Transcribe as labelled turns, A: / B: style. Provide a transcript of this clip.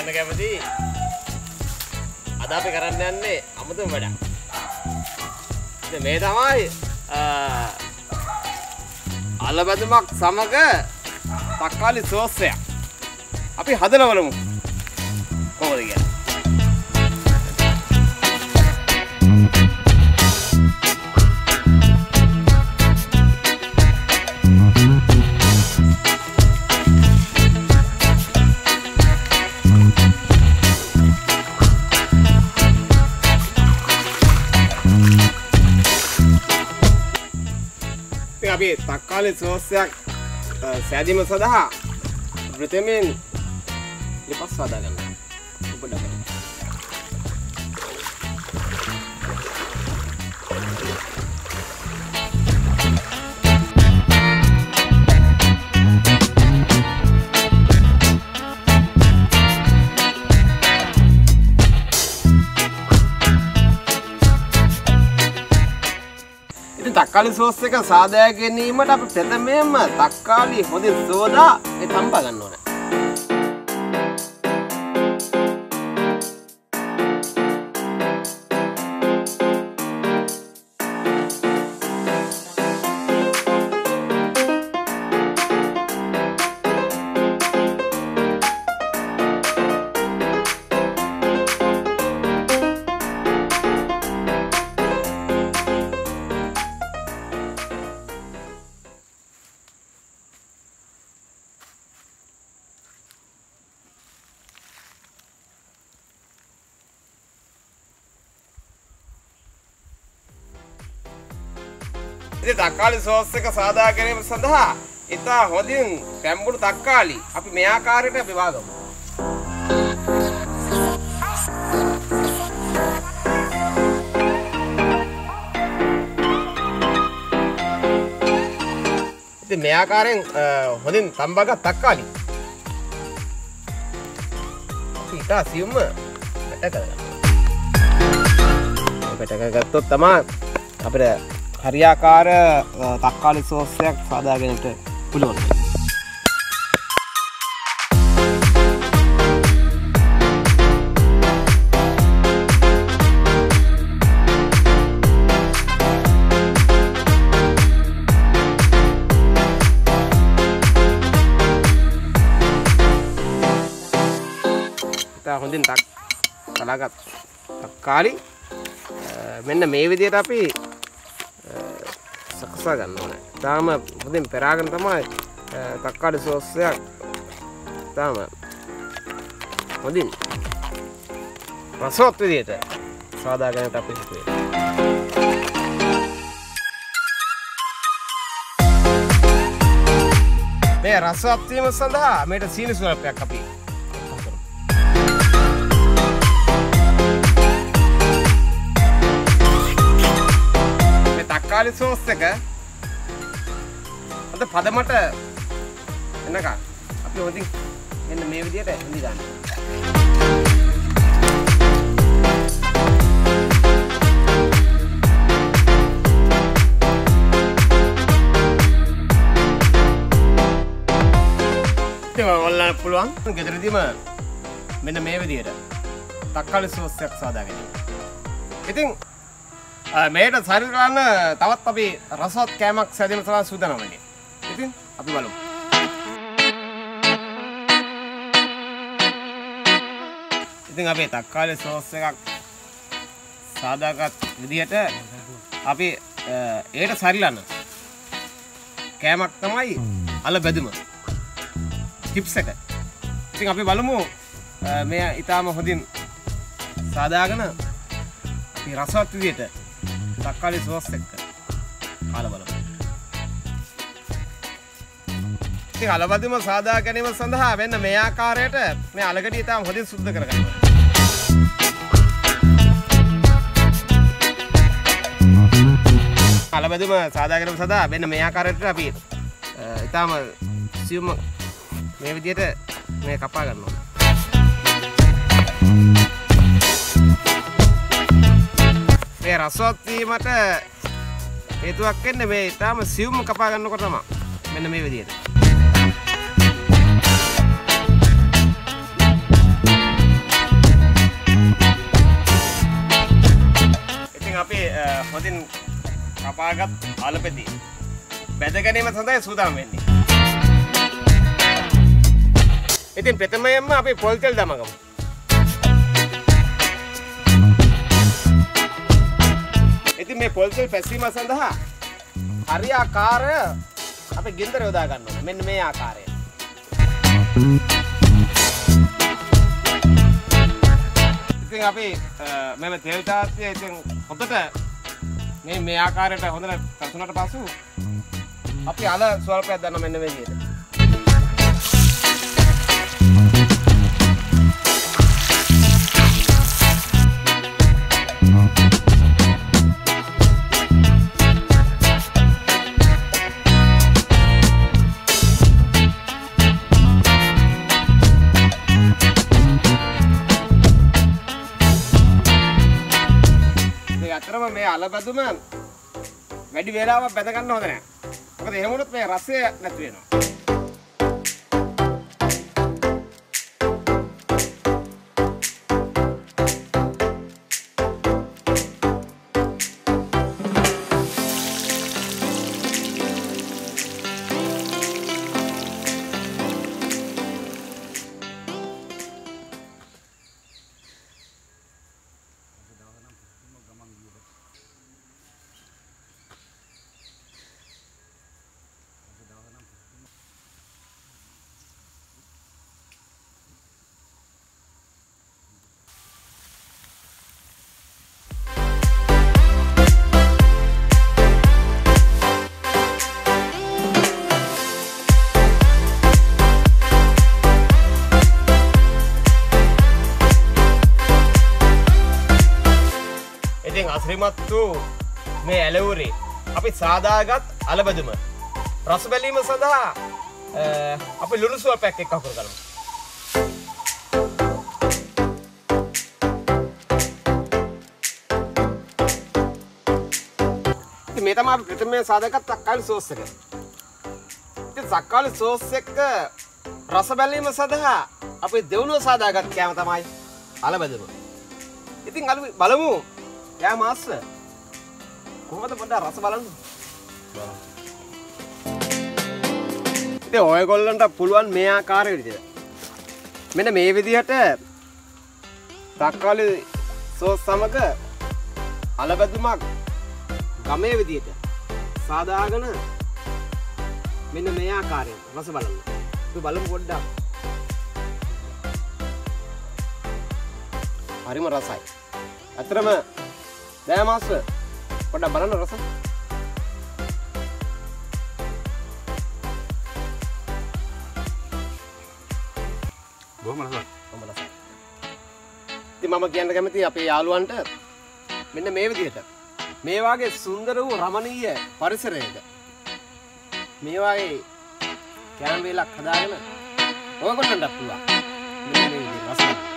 A: ගන්න කැමති. අද අපි කරන්න යන්නේ අමුතුම වැඩක්. ඉතින් මේ තමයි අලබැදුමක් සමග තක්කාලි සෝස් එකක්. අපි හදලා බලමු. කොහොමද කියන්නේ? අපි තක්කාලි සෝස් එකක් සෑදීම සඳහා ප්‍රථමයෙන් ලිපස් හදා ගන්නවා. උපඩ ගන්න. තක්කාලි සෝස් එක සාදා ගැනීමට අපි ප්‍රථමයෙන්ම තක්කාලි හොඳින් සෝදා ඒ තම්බා ගන්න ඕනේ. ඉතින් තක්කාලි සෝස් එක සාදා ගැනීම සඳහා ඉතා හොඳින් පැඹුණු තක්කාලි අපි මේ ආකාරයට අපි වාගමු. ඉතින් මේ ආකාරයෙන් හොඳින් තම්බාගත් තක්කාලි අපි ඉතා සියුම්ම වැට කරගන්නවා. වැට කරගත්තොත් තමයි අපිට හරියාකාර තක්කාලි සෝස් එකක් සාදාගන්නට පුළුවන්. ඉතින් හොඳින් කලාගත් තක්කාලි මෙන්න මේ විදිහට අපි සකසා ගන්න ඕනේ. තාම හොඳින් පෙරාගෙන තමයි තක්කාලි සෝස් එක තාම හොඳින් රසවත් විදිහට සාදා ගන්නට අපි හිතුවේ. මේ රසවත් වීම සඳහා මේට සීනි ස්වල්පයක් අපි තක්කාලි සෝස් එක හොඳ පදමට එනකන් අපි හොඳින් මෙන්න මේ විදිහට හොඳි ගන්න. ඉතින් ඔයාලට පුළුවන් ගෙදරදීම මෙන්න මේ විදිහට තක්කාලි සෝස් එකක් සාදා ගැනීම. ඉතින් මේට සරි කරන්න තවත් අපි රසවත් කෑමක් සැදීම සඳහා සූදානම් වෙන්නේ. ඉතින් අපි බලමු. ඉතින් අපි තක්කාලි සෝස් එකක් සාදාගත් විදිහට අපි ඒට සරිලන කෑමක් තමයි අලබැදුම චිප්ස් එක. ඉතින් අපි බලමු මේ ඊටාම හොඳින් සාදාගෙන අපි රසවත් විදිහට තක්කාලි සෝස් එක කාලා බලමු. ඉතින් අලබැදුම සාදා ගැනීම සඳහා වෙන්න මේ ආකාරයට මේ අලගඩිය තාම හොඳින් සුද්ධ කරගන්න ඕනේ. අලබැදුම සාදා ගැනීම සඳහා වෙන්න මේ ආකාරයට අපි ඊටාම සියුම් මේ විදිහට මේ කපා ගන්න ඕනේ. මේ රසවත් වීමට හේතුවක් වෙන්නේ මේ ඊටාම සියුම් කපා ගන්නකොට තමයි. මෙන්න මේ විදිහට. අපි හොඳින් කපාගත් අලපෙති බැද ගැනීම සඳහා සූදානම් වෙන්නේ. ඉතින් ප්‍රථමයෙන්ම අපි පොල් තෙල් දමගමු. ඉතින් මේ පොල් තෙල් පැසීම සඳහා හරියාකාර අපි ගින්දර යොදා ගන්න ඕනේ. මෙන්න මේ ආකාරය. ඉතින් අපි මෙම තෙල් තාත්තිය ඉතින් හොඳට මේ ආකාරයට හොඳට පැසුනට පසු අපි අල ස්වල්පයක් දාන්න මෙන්න මේ විදිහට. අතරම මේ අලබැදුම වැඩි වේලාවක් බැඳ ගන්න හොඳ නැහැ. මොකද එහෙම වුණොත් මේ රසය නැති වෙනවා. අසිරිමත් වූ මේ ඇලවුරේ අපි සාදාගත් අලබැදුම රස බැලීම සඳහා අපි ලුණු ස්වල්පයක් එක්ක අකුරු කරමු. ඉතින් මේ තමයි අපි ප්‍රථමයෙන් සාදාගත් තක්කාලි සෝස් එක. ඉතින් තක්කාලි සෝස් එක රස බැලීම සඳහා අපි දෙවනුව සාදාගත් කෑම තමයි අලබැදුම. ඉතින් බලමු යා මාස්ස කොහොමද පොඩ්ඩක් රස බලන්න. ඉතින් ඔයගොල්ලන්ට පුළුවන් මේ ආකාරය විදිහට. මෙන්න මේ විදිහට තක්කාලි සෝස් සමග අලබැදුමක් ගමේ විදිහට සාදාගෙන මෙන්න මේ ආකාරයෙන් රස බලන්න. අපි බලමු පොඩ්ඩක්. හරිම රසයි. අතරම දැන් මාස් පොඩ්ඩක් බලන්න රස. බොහොම රසයි. ඉතින් මම කියන්න කැමතියි අපේ යාළුවන්ට මෙන්න මේ විදිහට මේ වාගේ සුන්දර වූ රමණීය පරිසරයක මේ වාගේ කෑම වේලක් හදාගෙන ඔයගොල්ලන්ට පුළුවන් මෙන්න මේ විදිහට රස